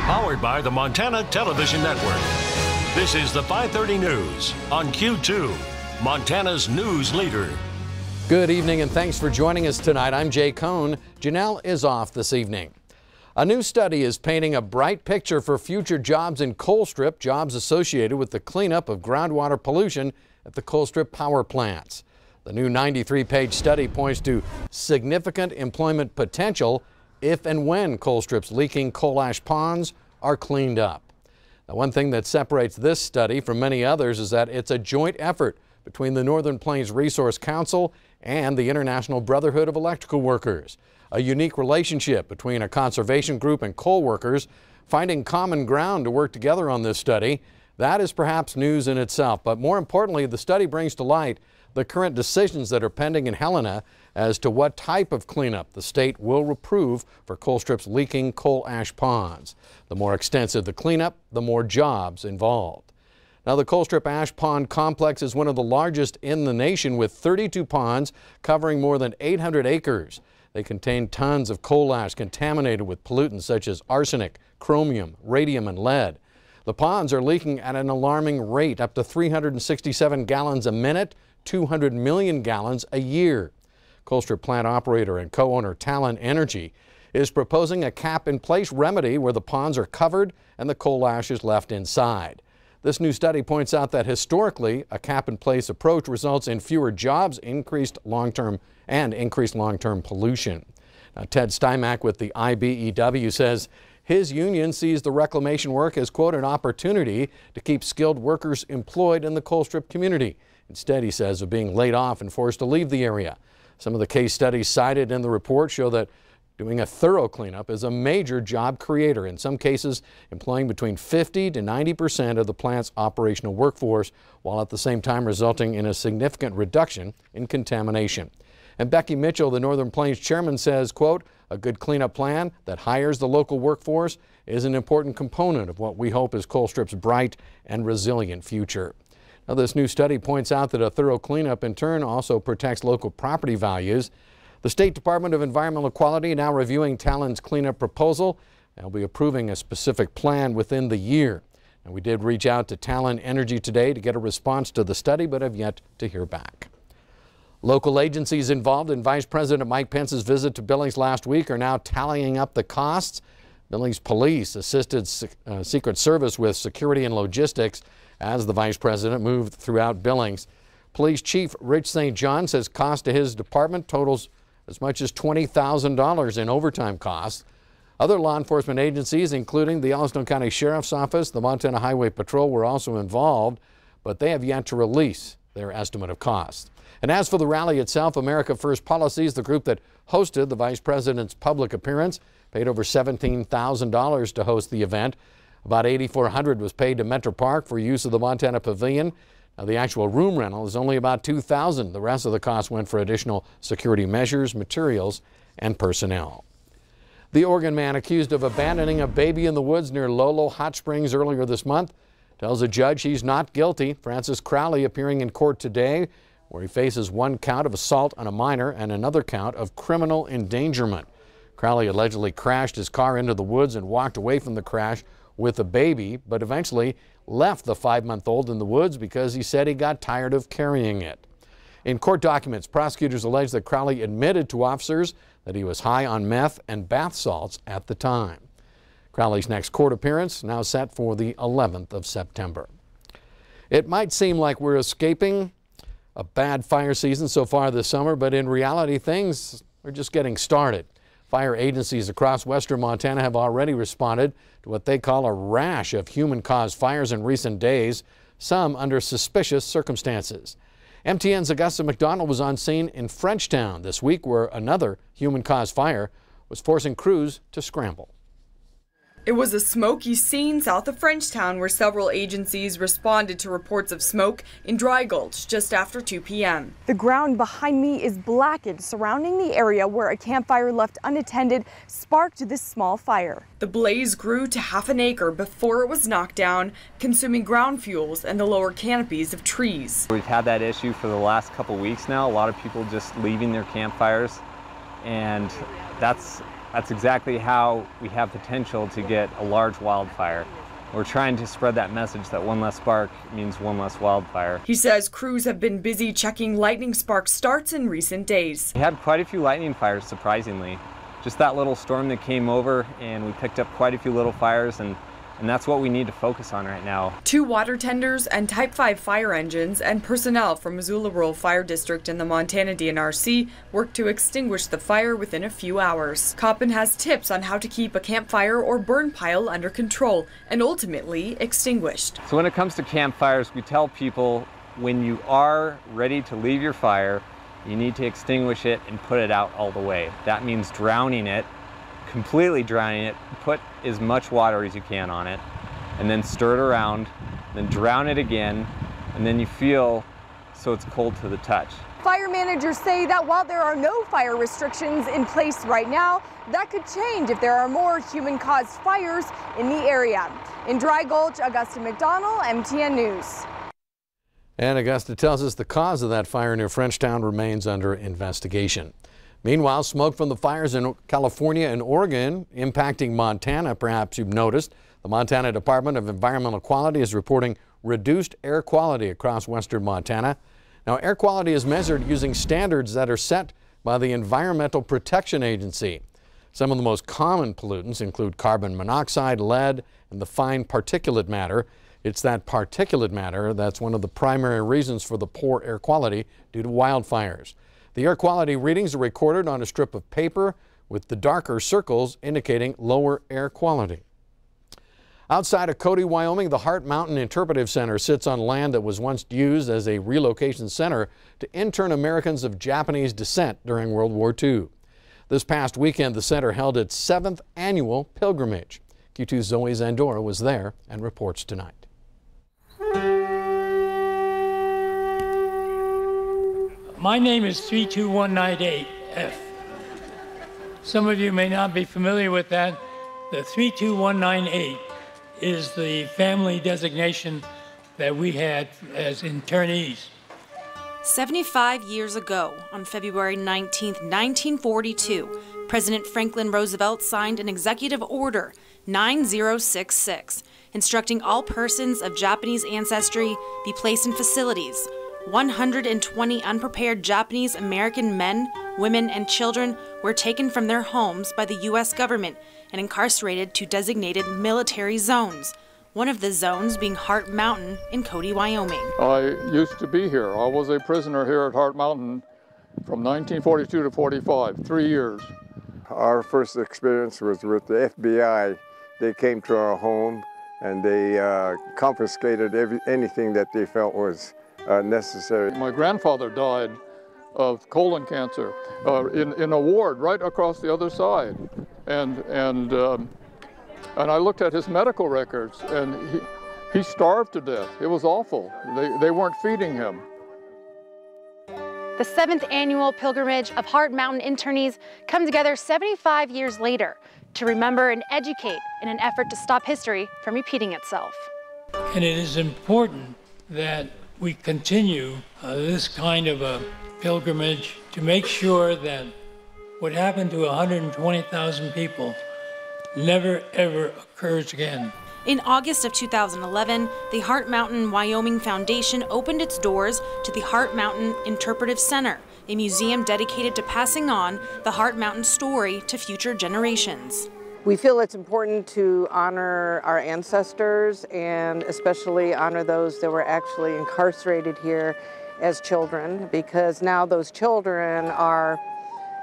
Powered by the Montana Television Network. This is the 530 News on Q2, Montana's news leader. Good evening and thanks for joining us tonight. I'm Jay Kohn. Janelle is off this evening. A new study is painting a bright picture for future jobs in Colstrip, jobs associated with the cleanup of groundwater pollution at the Colstrip power plants. The new 93-page study points to significant employment potential if and when Colstrip's leaking coal ash ponds are cleaned up. Now, one thing that separates this study from many others is that it's a joint effort between the Northern Plains Resource Council and the International Brotherhood of Electrical Workers. A unique relationship between a conservation group and coal workers finding common ground to work together on this study. That is perhaps news in itself, but more importantly, the study brings to light the current decisions that are pending in Helena as to what type of cleanup the state will approve for Colstrip's leaking coal ash ponds. The more extensive the cleanup, the more jobs involved. Now, the Colstrip Ash Pond Complex is one of the largest in the nation with 32 ponds covering more than 800 acres. They contain tons of coal ash contaminated with pollutants such as arsenic, chromium, radium, and lead. The ponds are leaking at an alarming rate, up to 367 gallons a minute, 200 million gallons a year. Colstrip plant operator and co-owner Talon Energy is proposing a cap-in-place remedy where the ponds are covered and the coal ash is left inside. This new study points out that historically, a cap-in-place approach results in fewer jobs, increased long-term pollution. Now, Ted Stymack with the IBEW says his union sees the reclamation work as, quote, an opportunity to keep skilled workers employed in the Colstrip community. Instead, he says, of being laid off and forced to leave the area. Some of the case studies cited in the report show that doing a thorough cleanup is a major job creator, in some cases employing between 50 to 90% of the plant's operational workforce, while at the same time resulting in a significant reduction in contamination. And Becky Mitchell, the Northern Plains chairman, says, quote, a good cleanup plan that hires the local workforce is an important component of what we hope is Colstrip's bright and resilient future. Now, this new study points out that a thorough cleanup in turn also protects local property values. The State Department of Environmental Quality now reviewing Talon's cleanup proposal. They'll be approving a specific plan within the year. And we did reach out to Talon Energy today to get a response to the study, but have yet to hear back. Local agencies involved in Vice President Mike Pence's visit to Billings last week are now tallying up the costs. Billings Police assisted Secret Service with security and logistics as the Vice President moved throughout Billings. Police Chief Rich St. John says cost to his department totals as much as $20,000 in overtime costs. Other law enforcement agencies, including the Yellowstone County Sheriff's Office, the Montana Highway Patrol, were also involved, but they have yet to release their estimate of costs. And as for the rally itself, America First Policies, the group that hosted the Vice President's public appearance, paid over $17,000 to host the event. About $8,400 was paid to Metro Park for use of the Montana Pavilion. Now, the actual room rental is only about $2,000. The rest of the cost went for additional security measures, materials, and personnel. The Oregon man accused of abandoning a baby in the woods near Lolo Hot Springs earlier this month tells a judge he's not guilty. Francis Crowley appearing in court today, where he faces one count of assault on a minor and another count of criminal endangerment. Crowley allegedly crashed his car into the woods and walked away from the crash with a baby, but eventually left the 5-month-old in the woods because he said he got tired of carrying it. In court documents, prosecutors allege that Crowley admitted to officers that he was high on meth and bath salts at the time. Crowley's next court appearance now set for the 11th of September. It might seem like we're escaping a bad fire season so far this summer, but in reality, things are just getting started. Fire agencies across western Montana have already responded to what they call a rash of human-caused fires in recent days, some under suspicious circumstances. MTN's Augusta McDonald was on scene in Frenchtown this week, where another human-caused fire was forcing crews to scramble. It was a smoky scene south of Frenchtown where several agencies responded to reports of smoke in Dry Gulch just after 2 p.m. The ground behind me is blackened, surrounding the area where a campfire left unattended sparked this small fire. The blaze grew to half an acre before it was knocked down, consuming ground fuels and the lower canopies of trees. We've had that issue for the last couple weeks now. A lot of people just leaving their campfires, and that's That's exactly how we have potential to get a large wildfire. We're trying to spread that message that one less spark means one less wildfire. He says crews have been busy checking lightning spark starts in recent days. We had quite a few lightning fires, surprisingly. Just that little storm that came over, and we picked up quite a few little fires, and that's what we need to focus on right now. 2 water tenders and Type 5 fire engines and personnel from Missoula Rural Fire District and the Montana DNRC worked to extinguish the fire within a few hours. Coppin has tips on how to keep a campfire or burn pile under control and ultimately extinguished. So when it comes to campfires, we tell people when you are ready to leave your fire, you need to extinguish it and put it out all the way. That means drowning it, completely drowning it, put as much water as you can on it, and then stir it around, then drown it again, and then you feel so it's cold to the touch. Fire managers say that while there are no fire restrictions in place right now, that could change if there are more human-caused fires in the area. In Dry Gulch, Augusta McDonald, MTN News. And Augusta tells us the cause of that fire near Frenchtown remains under investigation. Meanwhile, smoke from the fires in California and Oregon impacting Montana. Perhaps you've noticed the Montana Department of Environmental Quality is reporting reduced air quality across western Montana. Now, air quality is measured using standards that are set by the Environmental Protection Agency. Some of the most common pollutants include carbon monoxide, lead, and the fine particulate matter. It's that particulate matter that's one of the primary reasons for the poor air quality due to wildfires. The air quality readings are recorded on a strip of paper with the darker circles indicating lower air quality. Outside of Cody, Wyoming, the Heart Mountain Interpretive Center sits on land that was once used as a relocation center to intern Americans of Japanese descent during World War II. This past weekend, the center held its 7th annual pilgrimage. Q2's Zoe Zandora was there and reports tonight. My name is 32198F. Some of you may not be familiar with that. The 32198 is the family designation that we had as internees. 75 years ago, on February 19, 1942, President Franklin Roosevelt signed an executive order 9066, instructing all persons of Japanese ancestry be placed in facilities. 120 unprepared Japanese American men, women, and children were taken from their homes by the U.S. government and incarcerated to designated military zones, one of the zones being Heart Mountain in Cody, Wyoming. I used to be here. I was a prisoner here at Heart Mountain from 1942 to 45, 3 years. Our first experience was with the FBI. They came to our home and they confiscated anything that they felt was necessary. My grandfather died of colon cancer in a ward right across the other side, and I looked at his medical records, and he starved to death. It was awful. They weren't feeding him. The 7th annual pilgrimage of Heart Mountain internees come together 75 years later to remember and educate in an effort to stop history from repeating itself. And it is important that we continue this kind of a pilgrimage to make sure that what happened to 120,000 people never ever occurs again. In August of 2011, the Heart Mountain Wyoming Foundation opened its doors to the Heart Mountain Interpretive Center, a museum dedicated to passing on the Heart Mountain story to future generations. We feel it's important to honor our ancestors and especially honor those that were actually incarcerated here as children, because now those children are,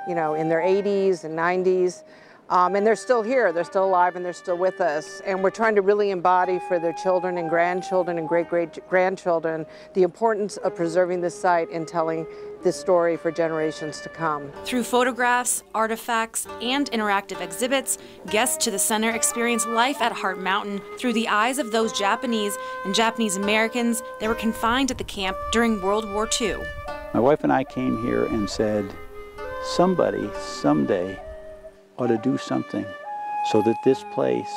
in their 80s and 90s, and they're still here, they're still alive, and they're still with us. And we're trying to really embody for their children and grandchildren and great-great-grandchildren the importance of preserving this site and telling this story for generations to come. Through photographs, artifacts, and interactive exhibits, guests to the center experience life at Heart Mountain through the eyes of those Japanese and Japanese Americans that were confined at the camp during World War II. My wife and I came here and said, somebody, someday, ought to do something so that this place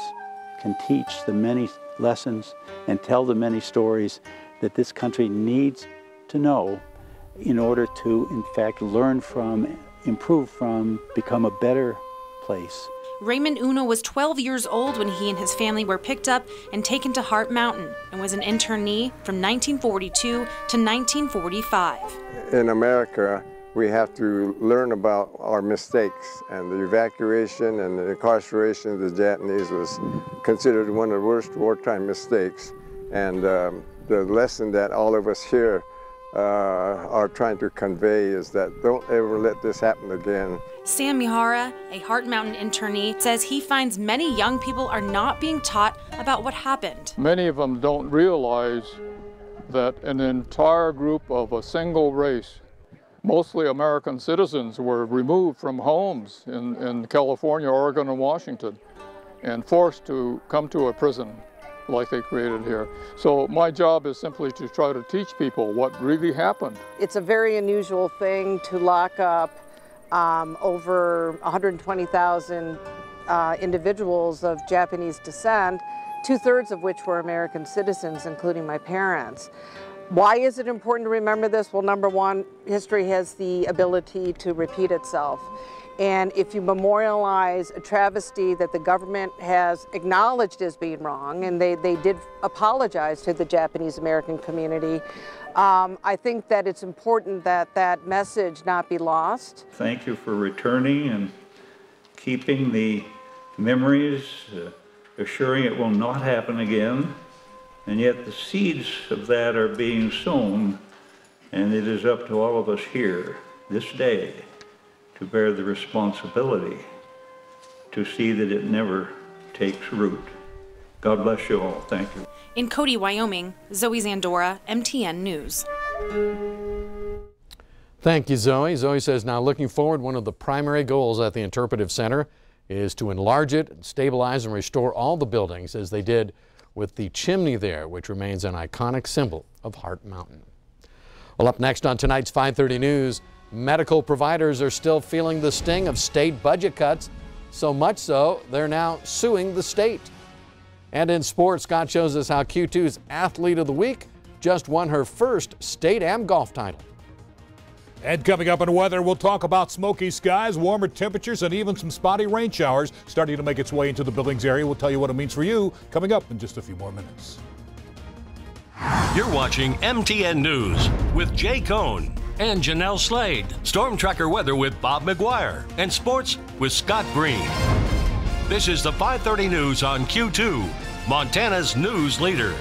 can teach the many lessons and tell the many stories that this country needs to know in order to, in fact, learn from, improve from, become a better place. Raymond Uno was 12 years old when he and his family were picked up and taken to Heart Mountain and was an internee from 1942 to 1945. In America, we have to learn about our mistakes, and the evacuation and the incarceration of the Japanese was considered one of the worst wartime mistakes. And the lesson that all of us here are trying to convey is that don't ever let this happen again. Sam Mihara, a Heart Mountain internee, says he finds many young people are not being taught about what happened. Many of them don't realize that an entire group of a single race, mostly American citizens, were removed from homes in California, Oregon, and Washington and forced to come to a prison like they created here. So my job is simply to try to teach people what really happened. It's a very unusual thing to lock up over 120,000 individuals of Japanese descent, 2/3 of which were American citizens, including my parents. Why is it important to remember this? Well, number one, history has the ability to repeat itself. And if you memorialize a travesty that the government has acknowledged as being wrong, and they did apologize to the Japanese American community, I think that it's important that that message not be lost. Thank you for returning and keeping the memories, assuring it will not happen again. And yet the seeds of that are being sown, and it is up to all of us here this day to bear the responsibility to see that it never takes root. God bless you all. Thank you. In Cody, Wyoming, Zoe Zandora, MTN News. Thank you, Zoe. Zoe says now looking forward, one of the primary goals at the Interpretive Center is to enlarge it, stabilize and restore all the buildings as they did with the chimney there, which remains an iconic symbol of Heart Mountain. Well, up next on tonight's 5:30 News, medical providers are still feeling the sting of state budget cuts, so much so they're now suing the state. And in sports, Scott shows us how Q2's Athlete of the Week just won her first state AM golf title. And coming up in weather, we'll talk about smoky skies, warmer temperatures, and even some spotty rain showers starting to make its way into the Billings area. We'll tell you what it means for you coming up in just a few more minutes. You're watching MTN News with Jay Kohn and Janelle Slade. Storm Tracker weather with Bob McGuire. And sports with Scott Green. This is the 5:30 News on Q2, Montana's news leader.